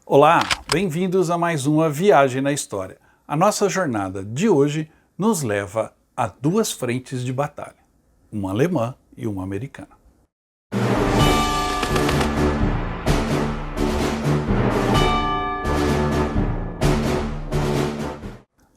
Olá, bem-vindos a mais uma Viagem na História. A nossa jornada de hoje nos leva a duas frentes de batalha, uma alemã e uma americana.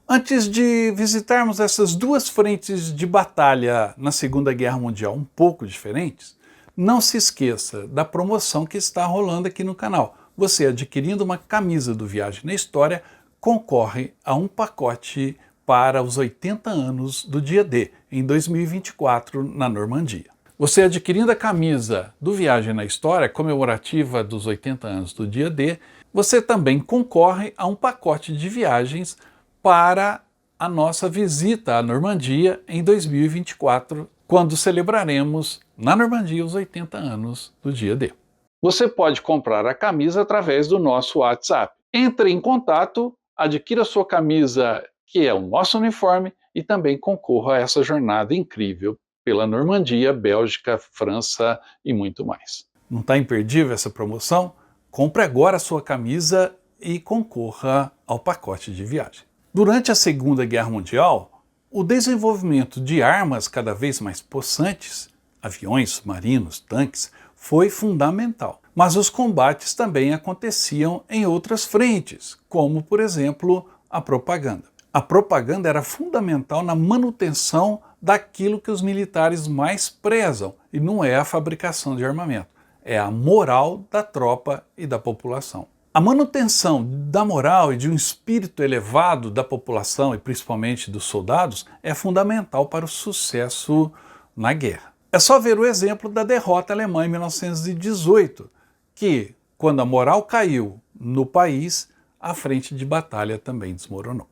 Antes de visitarmos essas duas frentes de batalha na Segunda Guerra Mundial um pouco diferentes, não se esqueça da promoção que está rolando aqui no canal. Você adquirindo uma camisa do Viagem na História concorre a um pacote para os 80 anos do dia D, em 2024, na Normandia. Você adquirindo a camisa do Viagem na História, comemorativa dos 80 anos do dia D, você também concorre a um pacote de viagens para a nossa visita à Normandia em 2024, quando celebraremos na Normandia os 80 anos do dia D. Você pode comprar a camisa através do nosso WhatsApp. Entre em contato, adquira sua camisa, que é o nosso uniforme, e também concorra a essa jornada incrível pela Normandia, Bélgica, França e muito mais. Não está imperdível essa promoção? Compre agora a sua camisa e concorra ao pacote de viagem. Durante a Segunda Guerra Mundial, o desenvolvimento de armas cada vez mais possantes, aviões, submarinos, tanques, foi fundamental. Mas os combates também aconteciam em outras frentes, como, por exemplo, a propaganda. A propaganda era fundamental na manutenção daquilo que os militares mais prezam, e não é a fabricação de armamento, é a moral da tropa e da população. A manutenção da moral e de um espírito elevado da população e principalmente dos soldados é fundamental para o sucesso na guerra. É só ver o exemplo da derrota alemã em 1918, que, quando a moral caiu no país, a frente de batalha também desmoronou.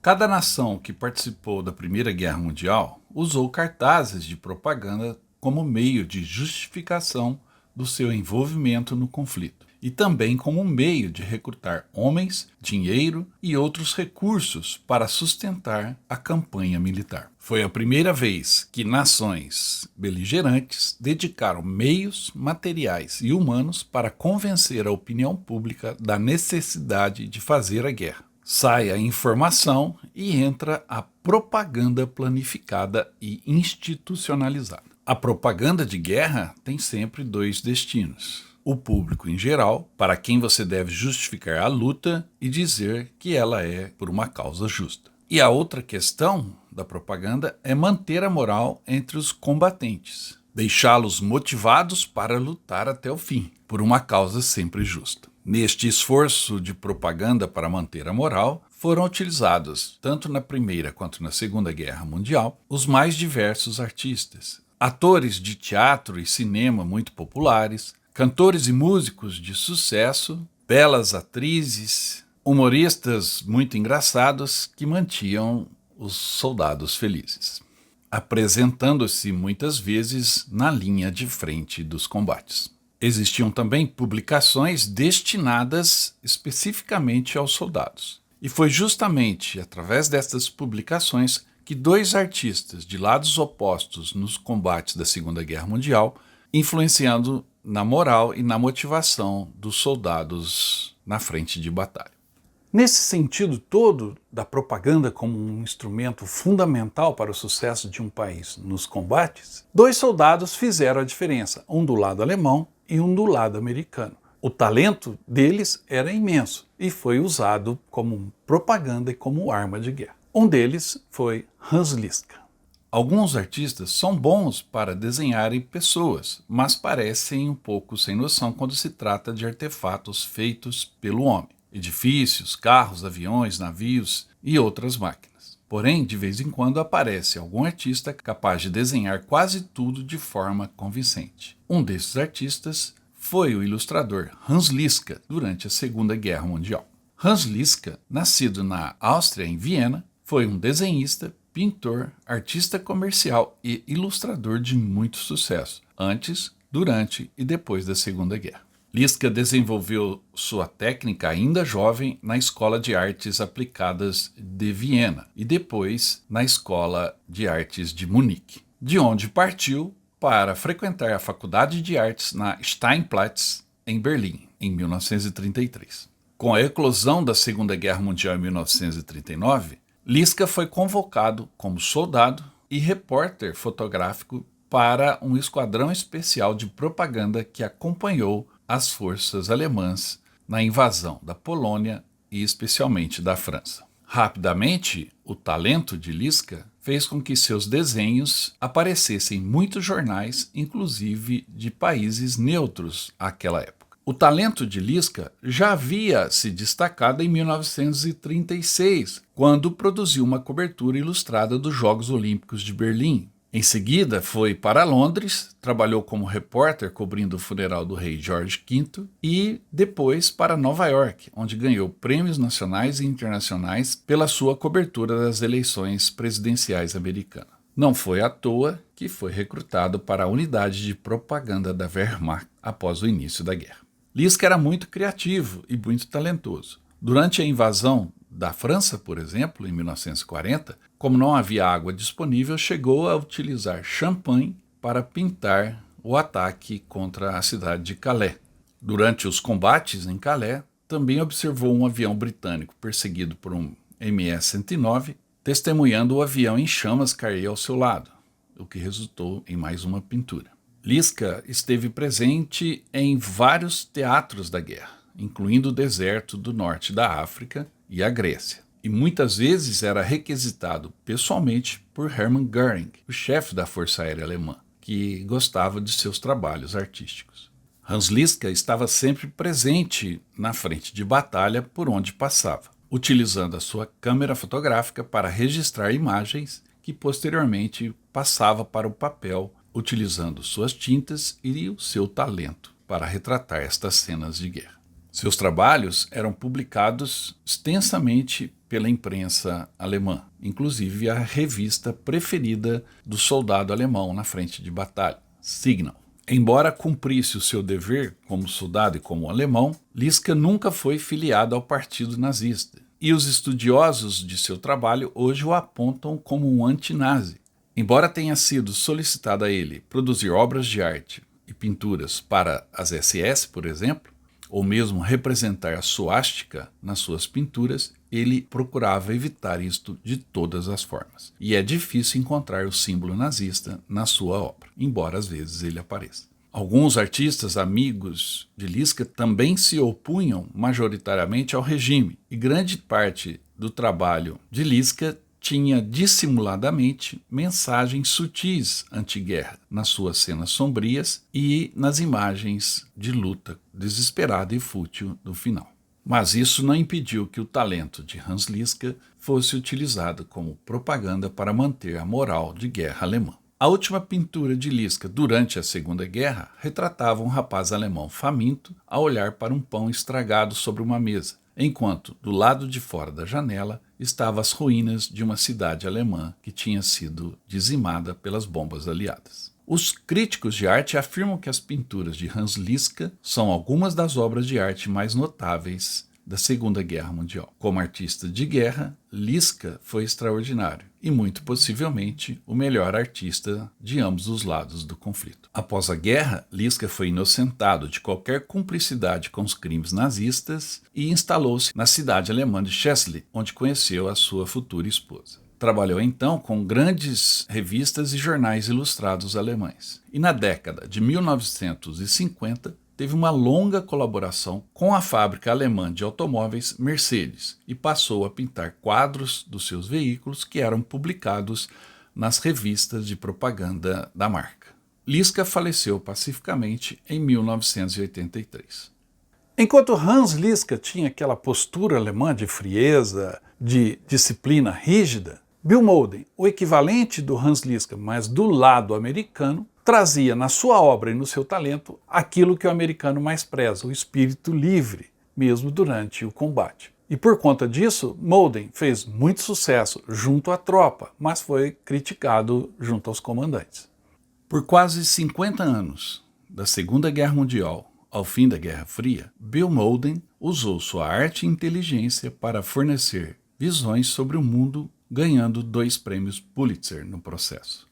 Cada nação que participou da Primeira Guerra Mundial usou cartazes de propaganda como meio de justificação do seu envolvimento no conflito, e também como meio de recrutar homens, dinheiro e outros recursos para sustentar a campanha militar. Foi a primeira vez que nações beligerantes dedicaram meios, materiais e humanos para convencer a opinião pública da necessidade de fazer a guerra. Sai a informação e entra a propaganda planificada e institucionalizada. A propaganda de guerra tem sempre dois destinos: o público em geral, para quem você deve justificar a luta e dizer que ela é por uma causa justa. E a outra questão da propaganda é manter a moral entre os combatentes, deixá-los motivados para lutar até o fim, por uma causa sempre justa. Neste esforço de propaganda para manter a moral, foram utilizados, tanto na Primeira quanto na Segunda Guerra Mundial, os mais diversos artistas. Atores de teatro e cinema muito populares, cantores e músicos de sucesso, belas atrizes, humoristas muito engraçados que mantinham os soldados felizes, apresentando-se muitas vezes na linha de frente dos combates. Existiam também publicações destinadas especificamente aos soldados. E foi justamente através dessas publicações que dois artistas de lados opostos nos combates da Segunda Guerra Mundial, influenciando na moral e na motivação dos soldados na frente de batalha. Nesse sentido todo da propaganda como um instrumento fundamental para o sucesso de um país nos combates, dois soldados fizeram a diferença, um do lado alemão e um do lado americano. O talento deles era imenso e foi usado como propaganda e como arma de guerra. Um deles foi Hans Liska. Alguns artistas são bons para desenharem pessoas, mas parecem um pouco sem noção quando se trata de artefatos feitos pelo homem. Edifícios, carros, aviões, navios e outras máquinas. Porém, de vez em quando aparece algum artista capaz de desenhar quase tudo de forma convincente. Um desses artistas foi o ilustrador Hans Liska durante a Segunda Guerra Mundial. Hans Liska, nascido na Áustria, em Viena, foi um desenhista, pintor, artista comercial e ilustrador de muito sucesso, antes, durante e depois da Segunda Guerra. Liska desenvolveu sua técnica ainda jovem na Escola de Artes Aplicadas de Viena e depois na Escola de Artes de Munique, de onde partiu para frequentar a Faculdade de Artes na Steinplatz, em Berlim, em 1933. Com a eclosão da Segunda Guerra Mundial em 1939, Liska foi convocado como soldado e repórter fotográfico para um esquadrão especial de propaganda que acompanhou as forças alemãs na invasão da Polônia e especialmente da França. Rapidamente, o talento de Liska fez com que seus desenhos aparecessem em muitos jornais, inclusive de países neutros àquela época. O talento de Liska já havia se destacado em 1936, quando produziu uma cobertura ilustrada dos Jogos Olímpicos de Berlim. Em seguida, foi para Londres, trabalhou como repórter cobrindo o funeral do rei George V e depois para Nova York, onde ganhou prêmios nacionais e internacionais pela sua cobertura das eleições presidenciais americanas. Não foi à toa que foi recrutado para a unidade de propaganda da Wehrmacht após o início da guerra. Liska era muito criativo e muito talentoso. Durante a invasão da França, por exemplo, em 1940, como não havia água disponível, chegou a utilizar champanhe para pintar o ataque contra a cidade de Calais. Durante os combates em Calais, também observou um avião britânico perseguido por um MS-109, testemunhando o avião em chamas cair ao seu lado, o que resultou em mais uma pintura. Liska esteve presente em vários teatros da guerra, incluindo o deserto do norte da África e a Grécia, e muitas vezes era requisitado pessoalmente por Hermann Göring, o chefe da Força Aérea Alemã, que gostava de seus trabalhos artísticos. Hans Liska estava sempre presente na frente de batalha por onde passava, utilizando a sua câmera fotográfica para registrar imagens que posteriormente passava para o papel, utilizando suas tintas e o seu talento para retratar estas cenas de guerra. Seus trabalhos eram publicados extensamente pela imprensa alemã, inclusive a revista preferida do soldado alemão na frente de batalha, Signal. Embora cumprisse o seu dever como soldado e como alemão, Liska nunca foi filiado ao partido nazista, e os estudiosos de seu trabalho hoje o apontam como um antinazi. Embora tenha sido solicitado a ele produzir obras de arte e pinturas para as SS, por exemplo, ou mesmo representar a suástica nas suas pinturas, ele procurava evitar isto de todas as formas. E é difícil encontrar o símbolo nazista na sua obra, embora às vezes ele apareça. Alguns artistas amigos de Liska também se opunham majoritariamente ao regime, e grande parte do trabalho de Liska tinha dissimuladamente mensagens sutis anti-guerra nas suas cenas sombrias e nas imagens de luta desesperada e fútil do final. Mas isso não impediu que o talento de Hans Liska fosse utilizado como propaganda para manter a moral de guerra alemã. A última pintura de Liska durante a Segunda Guerra retratava um rapaz alemão faminto a olhar para um pão estragado sobre uma mesa, enquanto do lado de fora da janela estavam as ruínas de uma cidade alemã que tinha sido dizimada pelas bombas aliadas. Os críticos de arte afirmam que as pinturas de Hans Liska são algumas das obras de arte mais notáveis da Segunda Guerra Mundial. Como artista de guerra, Liska foi extraordinário e muito possivelmente o melhor artista de ambos os lados do conflito. Após a guerra, Liska foi inocentado de qualquer cumplicidade com os crimes nazistas e instalou-se na cidade alemã de Chesley, onde conheceu a sua futura esposa. Trabalhou então com grandes revistas e jornais ilustrados alemães. E na década de 1950, teve uma longa colaboração com a fábrica alemã de automóveis Mercedes e passou a pintar quadros dos seus veículos que eram publicados nas revistas de propaganda da marca. Liska faleceu pacificamente em 1983. Enquanto Hans Liska tinha aquela postura alemã de frieza, de disciplina rígida, Bill Molden, o equivalente do Hans Liska, mas do lado americano, trazia na sua obra e no seu talento aquilo que o americano mais preza, o espírito livre, mesmo durante o combate. E por conta disso, Molden fez muito sucesso junto à tropa, mas foi criticado junto aos comandantes. Por quase 50 anos, da Segunda Guerra Mundial ao fim da Guerra Fria, Bill Molden usou sua arte e inteligência para fornecer visões sobre o mundo, ganhando 2 prêmios Pulitzer no processo.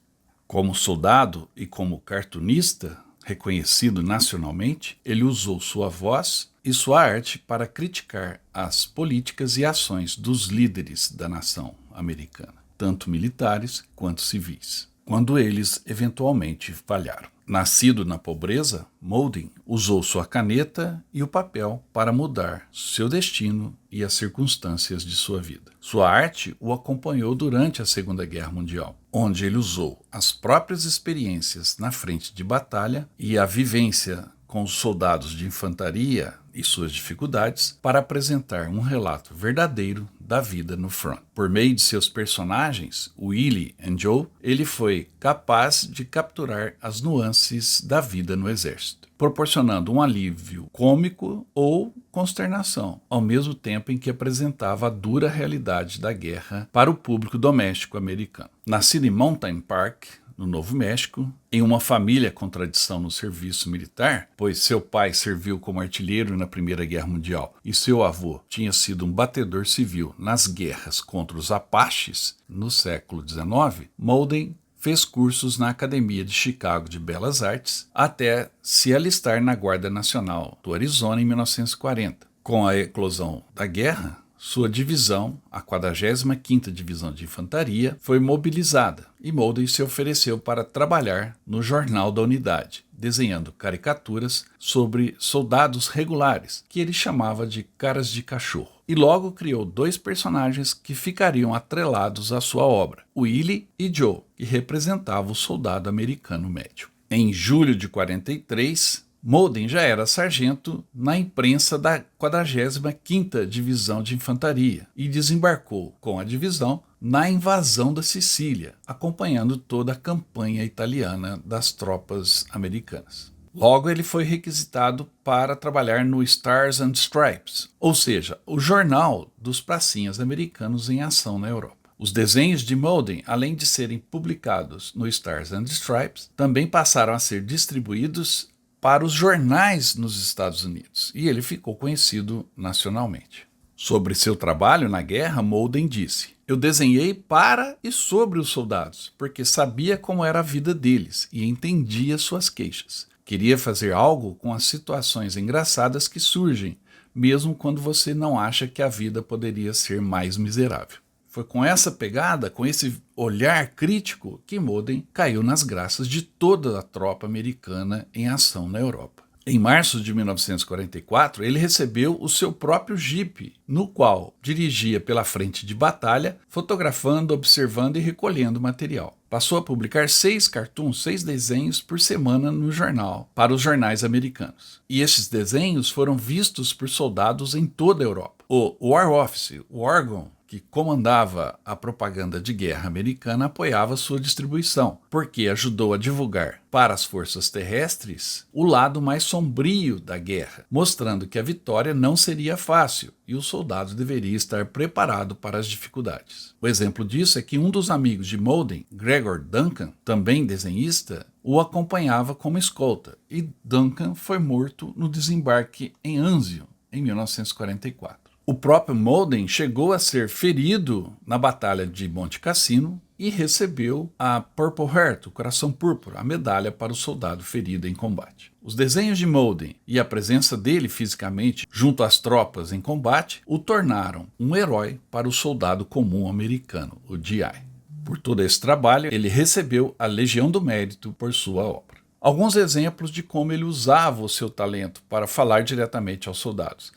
Como soldado e como cartunista reconhecido nacionalmente, ele usou sua voz e sua arte para criticar as políticas e ações dos líderes da nação americana, tanto militares quanto civis, quando eles eventualmente falharam. Nascido na pobreza, Mauldin usou sua caneta e o papel para mudar seu destino e as circunstâncias de sua vida. Sua arte o acompanhou durante a Segunda Guerra Mundial, onde ele usou as próprias experiências na frente de batalha e a vivência com os soldados de infantaria e suas dificuldades para apresentar um relato verdadeiro da vida no front. Por meio de seus personagens, Willie e Joe, ele foi capaz de capturar as nuances da vida no exército, proporcionando um alívio cômico ou consternação, ao mesmo tempo em que apresentava a dura realidade da guerra para o público doméstico americano. Nascido em Mountain Park, no Novo México, em uma família com tradição no serviço militar, pois seu pai serviu como artilheiro na Primeira Guerra Mundial e seu avô tinha sido um batedor civil nas guerras contra os Apaches no século XIX, Mauldin fez cursos na Academia de Chicago de Belas Artes até se alistar na Guarda Nacional do Arizona em 1940. Com a eclosão da guerra, sua divisão, a 45ª Divisão de Infantaria, foi mobilizada e Mauldin se ofereceu para trabalhar no Jornal da Unidade, desenhando caricaturas sobre soldados regulares, que ele chamava de caras de cachorro. E logo criou 2 personagens que ficariam atrelados à sua obra, Willie e Joe, que representavam o soldado americano médio. Em julho de 43, Mauldin já era sargento na imprensa da 45ª Divisão de Infantaria e desembarcou com a divisão na invasão da Sicília, acompanhando toda a campanha italiana das tropas americanas. Logo, ele foi requisitado para trabalhar no Stars and Stripes, ou seja, o jornal dos pracinhas americanos em ação na Europa. Os desenhos de Mauldin, além de serem publicados no Stars and Stripes, também passaram a ser distribuídos para os jornais nos Estados Unidos, e ele ficou conhecido nacionalmente. Sobre seu trabalho na guerra, Mauldin disse: "Eu desenhei para e sobre os soldados, porque sabia como era a vida deles e entendia suas queixas. Queria fazer algo com as situações engraçadas que surgem, mesmo quando você não acha que a vida poderia ser mais miserável." Foi com essa pegada, com esse olhar crítico, que Mauldin caiu nas graças de toda a tropa americana em ação na Europa. Em março de 1944, ele recebeu o seu próprio Jeep, no qual dirigia pela frente de batalha, fotografando, observando e recolhendo material. Passou a publicar 6 cartoons, 6 desenhos por semana no jornal, para os jornais americanos. E esses desenhos foram vistos por soldados em toda a Europa. O War Office, o órgão que comandava a propaganda de guerra americana, apoiava sua distribuição, porque ajudou a divulgar para as forças terrestres o lado mais sombrio da guerra, mostrando que a vitória não seria fácil e o soldado deveria estar preparado para as dificuldades. O exemplo disso é que um dos amigos de Mauldin, Gregor Duncan, também desenhista, o acompanhava como escolta, e Duncan foi morto no desembarque em Anzio, em 1944. O próprio Mauldin chegou a ser ferido na Batalha de Monte Cassino e recebeu a Purple Heart, o coração púrpura, a medalha para o soldado ferido em combate. Os desenhos de Mauldin e a presença dele fisicamente junto às tropas em combate o tornaram um herói para o soldado comum americano, o GI. Por todo esse trabalho, ele recebeu a Legião do Mérito por sua obra. Alguns exemplos de como ele usava o seu talento para falar diretamente aos soldados.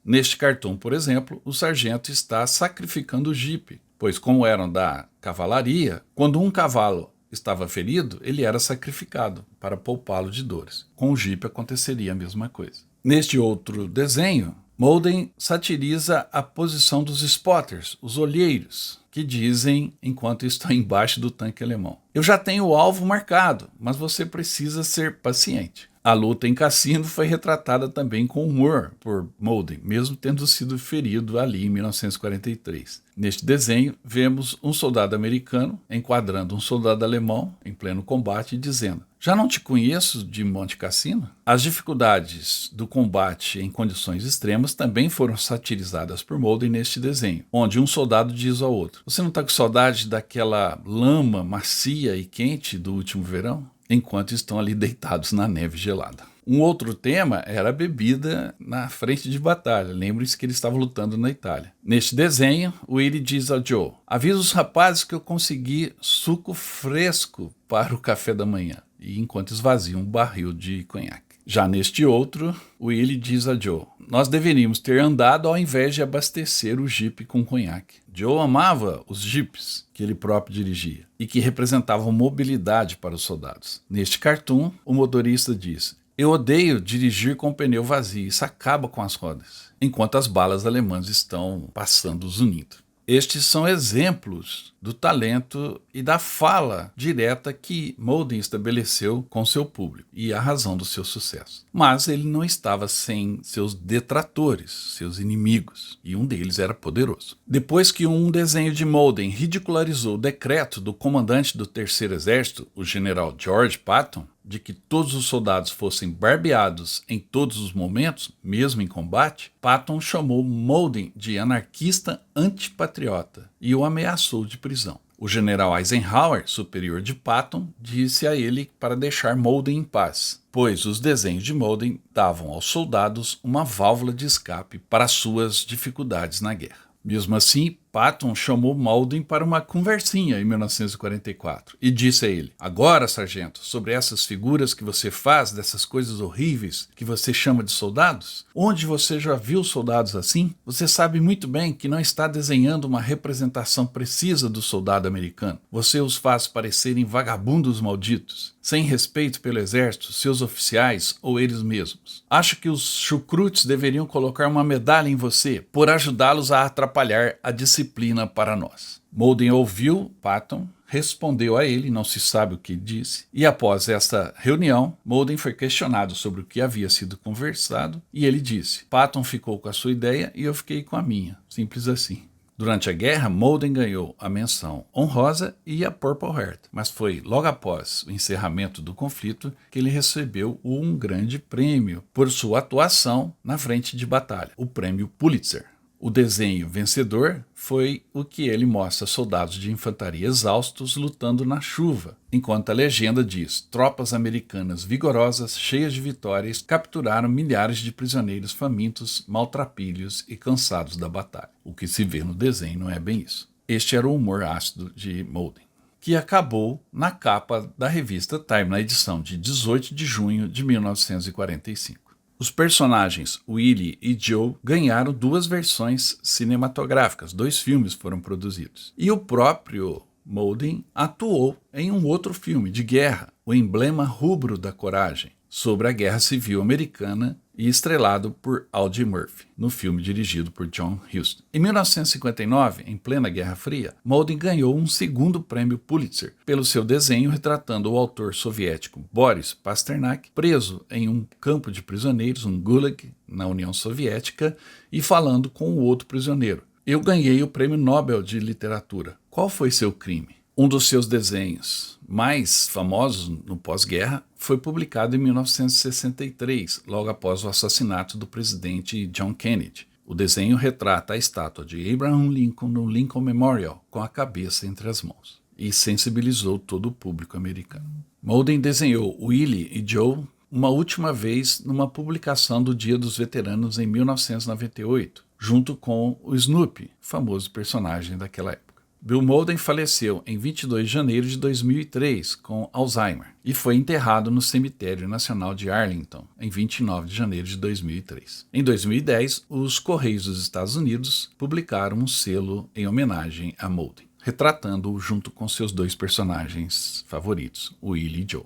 Neste cartoon, por exemplo, o sargento está sacrificando o jipe, pois como eram da cavalaria, quando um cavalo estava ferido, ele era sacrificado para poupá-lo de dores. Com o jipe aconteceria a mesma coisa. Neste outro desenho, Mauldin satiriza a posição dos spotters, os olheiros, que dizem enquanto estão embaixo do tanque alemão: "Eu já tenho o alvo marcado, mas você precisa ser paciente." A luta em Cassino foi retratada também com humor por Mauldin, mesmo tendo sido ferido ali em 1943. Neste desenho, vemos um soldado americano enquadrando um soldado alemão em pleno combate e dizendo: "Já não te conheço de Monte Cassino?" As dificuldades do combate em condições extremas também foram satirizadas por Mauldin neste desenho, onde um soldado diz ao outro: "Você não está com saudade daquela lama macia e quente do último verão?" Enquanto estão ali deitados na neve gelada. Um outro tema era a bebida na frente de batalha. Lembre-se que ele estava lutando na Itália. Neste desenho, Willie diz a Joe: avisa os rapazes que eu consegui suco fresco para o café da manhã, e enquanto esvazia um barril de conhaque. Já neste outro, Willie diz a Joe: nós deveríamos ter andado ao invés de abastecer o jipe com conhaque. Joe amava os jipes que ele próprio dirigia e que representavam mobilidade para os soldados. Neste cartoon, o motorista diz: eu odeio dirigir com o pneu vazio, isso acaba com as rodas, enquanto as balas alemãs estão passando zunindo. Estes são exemplos do talento e da fala direta que Molden estabeleceu com seu público e a razão do seu sucesso. Mas ele não estava sem seus detratores, seus inimigos, e um deles era poderoso. Depois que um desenho de Molden ridicularizou o decreto do comandante do Terceiro Exército, o general George Patton, de que todos os soldados fossem barbeados em todos os momentos, mesmo em combate, Patton chamou Molden de anarquista antipatriota e o ameaçou de prisão. O general Eisenhower, superior de Patton, disse a ele para deixar Molden em paz, pois os desenhos de Molden davam aos soldados uma válvula de escape para suas dificuldades na guerra. Mesmo assim, Patton chamou Molden para uma conversinha em 1944 e disse a ele: agora, sargento, sobre essas figuras que você faz, dessas coisas horríveis que você chama de soldados, onde você já viu soldados assim? Você sabe muito bem que não está desenhando uma representação precisa do soldado americano. Você os faz parecerem vagabundos malditos, sem respeito pelo exército, seus oficiais ou eles mesmos. Acho que os chucrutes deveriam colocar uma medalha em você por ajudá-los a atrapalhar a disciplina para nós. Molden ouviu Patton, respondeu a ele, não se sabe o que disse, e após esta reunião, Molden foi questionado sobre o que havia sido conversado, e ele disse: Patton ficou com a sua ideia e eu fiquei com a minha, simples assim. Durante a guerra, Molden ganhou a menção honrosa e a Purple Heart, mas foi logo após o encerramento do conflito que ele recebeu um grande prêmio por sua atuação na frente de batalha, o prêmio Pulitzer. O desenho vencedor foi o que ele mostra soldados de infantaria exaustos lutando na chuva, enquanto a legenda diz: tropas americanas vigorosas, cheias de vitórias, capturaram milhares de prisioneiros famintos, maltrapilhos e cansados da batalha. O que se vê no desenho não é bem isso. Este era o humor ácido de Molden, que acabou na capa da revista Time na edição de 18 de junho de 1945. Os personagens Willie e Joe ganharam 2 versões cinematográficas, 2 filmes foram produzidos. E o próprio Molden atuou em um outro filme de guerra, O Emblema Rubro da Coragem, sobre a Guerra Civil Americana e estrelado por Audie Murphy, no filme dirigido por John Huston. Em 1959, em plena Guerra Fria, Molden ganhou um segundo prêmio Pulitzer pelo seu desenho retratando o autor soviético Boris Pasternak preso em um campo de prisioneiros, um gulag, na União Soviética, e falando com o outro prisioneiro: eu ganhei o Prêmio Nobel de Literatura. Qual foi seu crime? Um dos seus desenhos mais famosos no pós-guerra foi publicado em 1963, logo após o assassinato do presidente John Kennedy. O desenho retrata a estátua de Abraham Lincoln no Lincoln Memorial, com a cabeça entre as mãos, e sensibilizou todo o público americano. Molden desenhou Willie e Joe uma última vez numa publicação do Dia dos Veteranos em 1998, junto com o Snoopy, famoso personagem daquela época. Bill Molden faleceu em 22 de janeiro de 2003 com Alzheimer e foi enterrado no Cemitério Nacional de Arlington em 29 de janeiro de 2003. Em 2010, os Correios dos Estados Unidos publicaram um selo em homenagem a Molden, retratando-o junto com seus 2 personagens favoritos, Willie e Joe.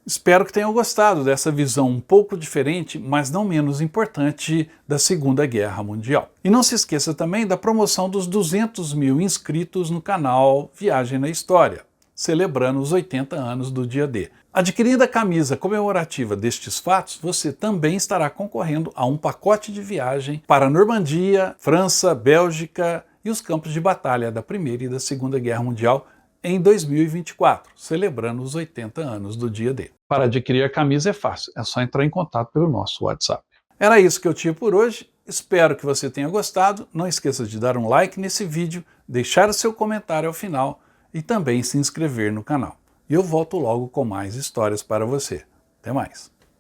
Espero que tenham gostado dessa visão um pouco diferente, mas não menos importante, da Segunda Guerra Mundial. E não se esqueça também da promoção dos 200 mil inscritos no canal Viagem na História, celebrando os 80 anos do dia D. Adquirindo a camisa comemorativa destes fatos, você também estará concorrendo a um pacote de viagem para a Normandia, França, Bélgica e os campos de batalha da Primeira e da Segunda Guerra Mundial em 2024, celebrando os 80 anos do dia D. Para adquirir a camisa é fácil, é só entrar em contato pelo nosso WhatsApp. Era isso que eu tinha por hoje, espero que você tenha gostado, não esqueça de dar um like nesse vídeo, deixar o seu comentário ao final e também se inscrever no canal. E eu volto logo com mais histórias para você. Até mais!